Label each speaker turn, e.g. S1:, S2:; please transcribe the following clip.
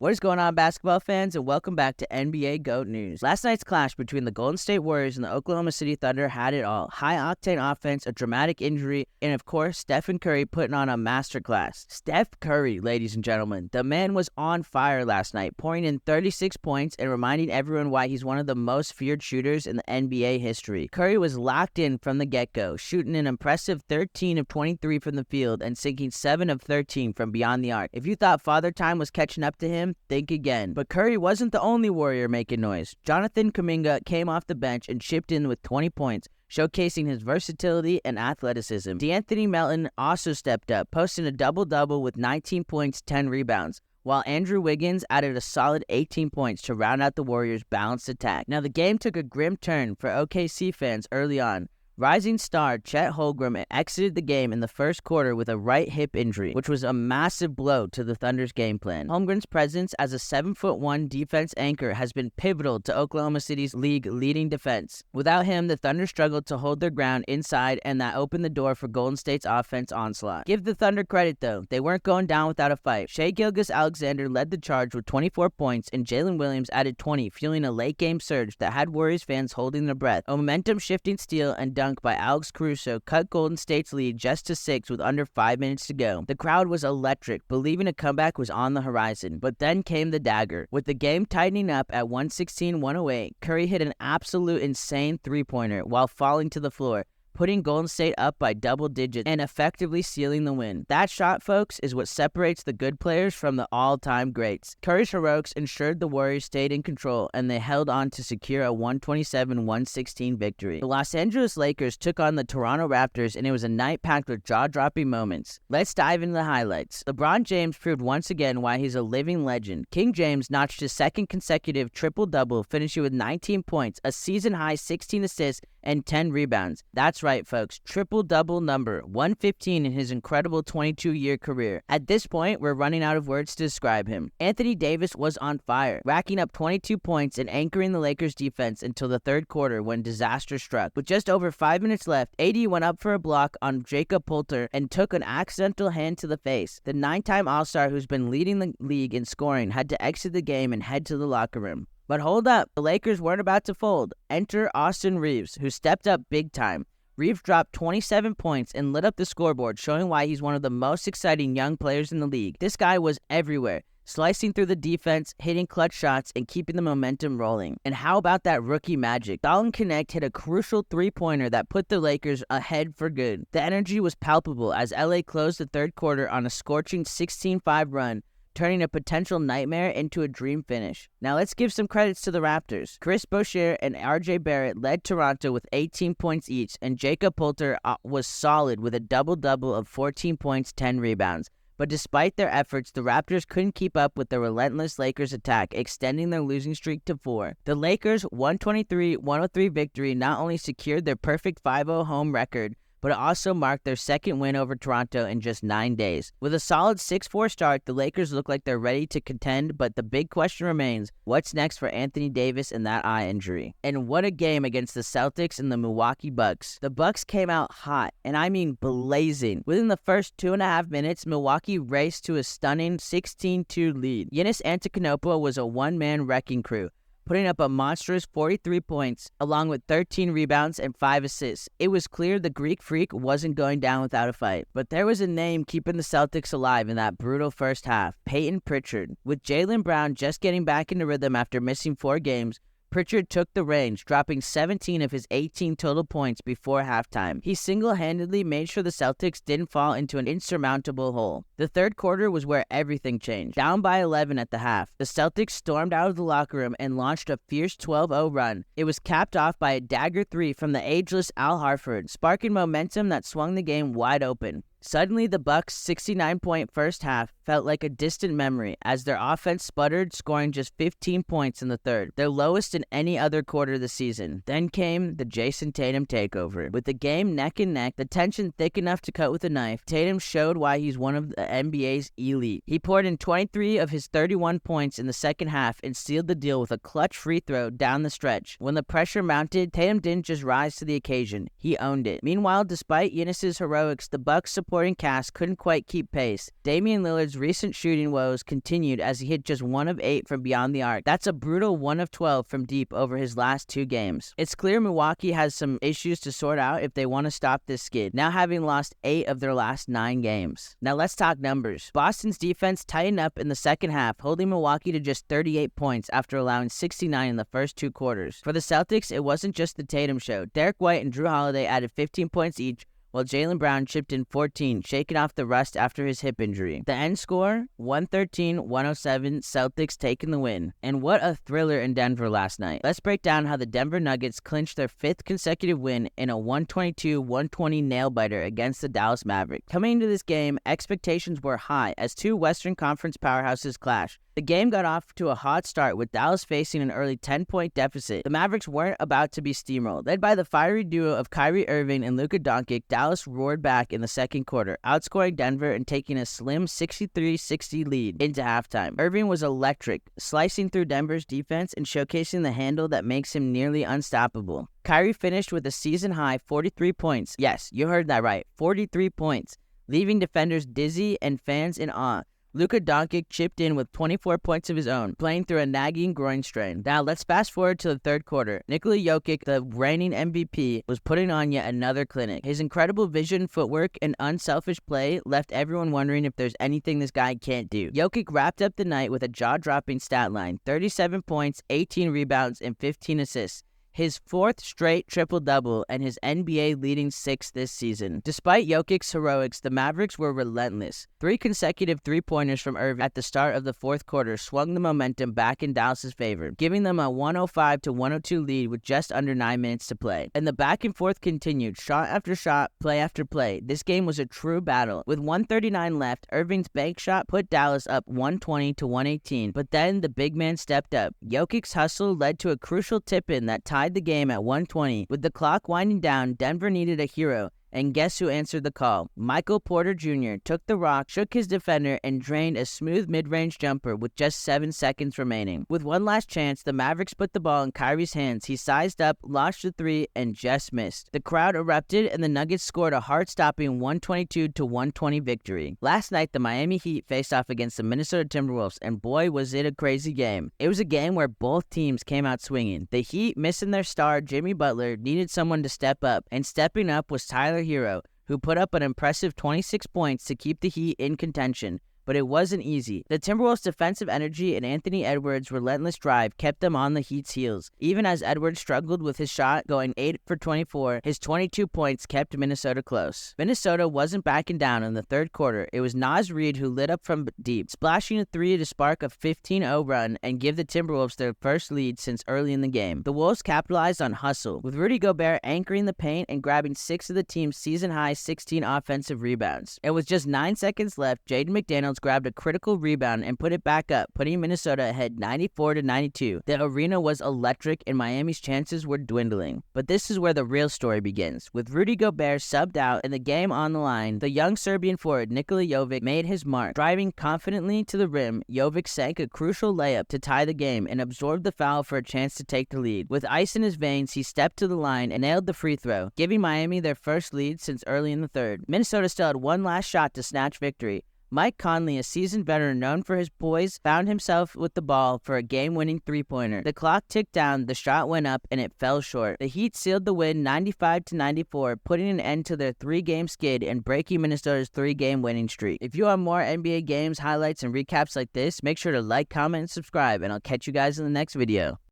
S1: What is going on, basketball fans, and welcome back to NBA GOAT News. Last night's clash between the Golden State Warriors and the Oklahoma City Thunder had it all. High-octane offense, a dramatic injury, and of course, Stephen Curry putting on a masterclass. Steph Curry, ladies and gentlemen. The man was on fire last night, pouring in 36 points and reminding everyone why he's one of the most feared shooters in the NBA history. Curry was locked in from the get-go, shooting an impressive 13 of 23 from the field and sinking 7 of 13 from beyond the arc. If you thought Father Time was catching up to him, think again. But Curry wasn't the only Warrior making noise. Jonathan Kuminga came off the bench and chipped in with 20 points, showcasing his versatility and athleticism. D'Anthony Melton also stepped up, posting a double-double with 19 points, 10 rebounds, while Andrew Wiggins added a solid 18 points to round out the Warriors' balanced attack. Now, the game took a grim turn for OKC fans early on. Rising star Chet Holmgren exited the game in the first quarter with a right hip injury, which was a massive blow to the Thunder's game plan. Holmgren's presence as a 7'1" defense anchor has been pivotal to Oklahoma City's league-leading defense. Without him, the Thunder struggled to hold their ground inside, and that opened the door for Golden State's offense onslaught. Give the Thunder credit, though. They weren't going down without a fight. Shai Gilgeous-Alexander led the charge with 24 points, and Jalen Williams added 20, fueling a late-game surge that had Warriors fans holding their breath. A momentum-shifting steal and dunk by Alex Caruso cut Golden State's lead just to 6 with under 5 minutes to go. The crowd was electric, believing a comeback was on the horizon, but then came the dagger. With the game tightening up at 116-108, Curry hit an absolute insane three-pointer while falling to the floor, putting Golden State up by double digits and effectively sealing the win. That shot, folks, is what separates the good players from the all-time greats. Curry's heroics ensured the Warriors stayed in control, and they held on to secure a 127-116 victory. The Los Angeles Lakers took on the Toronto Raptors, and it was a night packed with jaw-dropping moments. Let's dive into the highlights. LeBron James proved once again why he's a living legend. King James notched his second consecutive triple-double, finishing with 19 points, a season-high 16 assists, and 10 rebounds. That's right, folks. Triple-double number, 115 in his incredible 22-year career. At this point, we're running out of words to describe him. Anthony Davis was on fire, racking up 22 points and anchoring the Lakers' defense until the third quarter when disaster struck. With just over 5 minutes left, AD went up for a block on Jakob Poeltl and took an accidental hand to the face. The 9-time All-Star who's been leading the league in scoring had to exit the game and head to the locker room. But hold up, the Lakers weren't about to fold. Enter Austin Reeves, who stepped up big time. Reeves dropped 27 points and lit up the scoreboard, showing why he's one of the most exciting young players in the league. This guy was everywhere, slicing through the defense, hitting clutch shots, and keeping the momentum rolling. And how about that rookie magic? Dalton Knecht hit a crucial three-pointer that put the Lakers ahead for good. The energy was palpable as LA closed the third quarter on a scorching 16-5 run, turning a potential nightmare into a dream finish. Now let's give some credits to the Raptors. Chris Boucher and RJ Barrett led Toronto with 18 points each, and Jakob Poeltl was solid with a double-double of 14 points, 10 rebounds. But despite their efforts, the Raptors couldn't keep up with the relentless Lakers attack, extending their losing streak to 4. The Lakers' 123-103 victory not only secured their perfect 5-0 home record, but it also marked their second win over Toronto in just 9 days. With a solid 6-4 start, the Lakers look like they're ready to contend, but the big question remains, what's next for Anthony Davis and that eye injury? And what a game against the Celtics and the Milwaukee Bucks. The Bucks came out hot, and I mean blazing. Within the first 2.5 minutes, Milwaukee raced to a stunning 16-2 lead. Giannis Antetokounmpo was a one-man wrecking crew, putting up a monstrous 43 points, along with 13 rebounds and 5 assists. It was clear the Greek Freak wasn't going down without a fight. But there was a name keeping the Celtics alive in that brutal first half, Peyton Pritchard. With Jaylen Brown just getting back into rhythm after missing 4 games, Pritchard took the reins, dropping 17 of his 18 total points before halftime. He single-handedly made sure the Celtics didn't fall into an insurmountable hole. The third quarter was where everything changed. Down by 11 at the half, the Celtics stormed out of the locker room and launched a fierce 12-0 run. It was capped off by a dagger 3 from the ageless Al Horford, sparking momentum that swung the game wide open. Suddenly, the Bucks' 69-point first half felt like a distant memory as their offense sputtered, scoring just 15 points in the third, their lowest in any other quarter of the season. Then came the Jason Tatum takeover. With the game neck and neck, the tension thick enough to cut with a knife, Tatum showed why he's one of the NBA's elite. He poured in 23 of his 31 points in the second half and sealed the deal with a clutch free throw down the stretch. When the pressure mounted, Tatum didn't just rise to the occasion, he owned it. Meanwhile, despite Giannis's heroics, the Bucks supporting cast couldn't quite keep pace. Damian Lillard's recent shooting woes continued as he hit just 1 of 8 from beyond the arc. That's a brutal 1 of 12 from deep over his last 2 games. It's clear Milwaukee has some issues to sort out if they want to stop this skid, now having lost 8 of their last 9 games. Now let's talk numbers. Boston's defense tightened up in the second half, holding Milwaukee to just 38 points after allowing 69 in the first 2 quarters. For the Celtics, it wasn't just the Tatum show. Derek White and Drew Holiday added 15 points each, while Jaylen Brown chipped in 14, shaking off the rust after his hip injury. The end score, 113-107, Celtics taking the win. And what a thriller in Denver last night. Let's break down how the Denver Nuggets clinched their 5th consecutive win in a 122-120 nail-biter against the Dallas Mavericks. Coming into this game, expectations were high as 2 Western Conference powerhouses clashed. The game got off to a hot start with Dallas facing an early 10-point deficit. The Mavericks weren't about to be steamrolled. Led by the fiery duo of Kyrie Irving and Luka Doncic, Dallas roared back in the second quarter, outscoring Denver and taking a slim 63-60 lead into halftime. Irving was electric, slicing through Denver's defense and showcasing the handle that makes him nearly unstoppable. Kyrie finished with a season-high 43 points. Yes, you heard that right, 43 points, leaving defenders dizzy and fans in awe. Luka Doncic chipped in with 24 points of his own, playing through a nagging groin strain. Now, let's fast forward to the third quarter. Nikola Jokic, the reigning MVP, was putting on yet another clinic. His incredible vision, footwork, and unselfish play left everyone wondering if there's anything this guy can't do. Jokic wrapped up the night with a jaw-dropping stat line, 37 points, 18 rebounds, and 15 assists. His 4th straight triple-double and his NBA leading 6th this season. Despite Jokic's heroics, the Mavericks were relentless. 3 consecutive three-pointers from Irving at the start of the fourth quarter swung the momentum back in Dallas' favor, giving them a 105-102 lead with just under 9 minutes to play. And the back and forth continued, shot after shot, play after play. This game was a true battle. With 1:39 left, Irving's bank shot put Dallas up 120-118, but then the big man stepped up. Jokic's hustle led to a crucial tip-in that tied the game at 120. With the clock winding down, Denver needed a hero. And guess who answered the call? Michael Porter Jr. took the rock, shook his defender, and drained a smooth mid-range jumper with just 7 seconds remaining. With one last chance, the Mavericks put the ball in Kyrie's hands. He sized up, launched the 3, and just missed. The crowd erupted, and the Nuggets scored a heart-stopping 122-120 victory. Last night, the Miami Heat faced off against the Minnesota Timberwolves, and boy, was it a crazy game. It was a game where both teams came out swinging. The Heat, missing their star, Jimmy Butler, needed someone to step up, and stepping up was Tyler Hero, who put up an impressive 26 points to keep the Heat in contention. But it wasn't easy. The Timberwolves' defensive energy and Anthony Edwards' relentless drive kept them on the Heat's heels. Even as Edwards struggled with his shot, going 8 for 24, his 22 points kept Minnesota close. Minnesota wasn't backing down in the third quarter. It was Naz Reid who lit up from deep, splashing a 3 to spark a 15-0 run and give the Timberwolves their first lead since early in the game. The Wolves capitalized on hustle, with Rudy Gobert anchoring the paint and grabbing 6 of the team's season-high 16 offensive rebounds. And with just 9 seconds left, Jaden McDaniels grabbed a critical rebound and put it back up, putting Minnesota ahead 94-92. The arena was electric and Miami's chances were dwindling. But this is where the real story begins. With Rudy Gobert subbed out and the game on the line, the young Serbian forward Nikola Jokic made his mark. Driving confidently to the rim, Jokic sank a crucial layup to tie the game and absorbed the foul for a chance to take the lead. With ice in his veins, he stepped to the line and nailed the free throw, giving Miami their first lead since early in the third. Minnesota still had one last shot to snatch victory. Mike Conley, a seasoned veteran known for his poise, found himself with the ball for a game-winning three-pointer. The clock ticked down, the shot went up, and it fell short. The Heat sealed the win 95-94, putting an end to their 3-game skid and breaking Minnesota's 3-game winning streak. If you want more NBA games, highlights, and recaps like this, make sure to like, comment, and subscribe, and I'll catch you guys in the next video.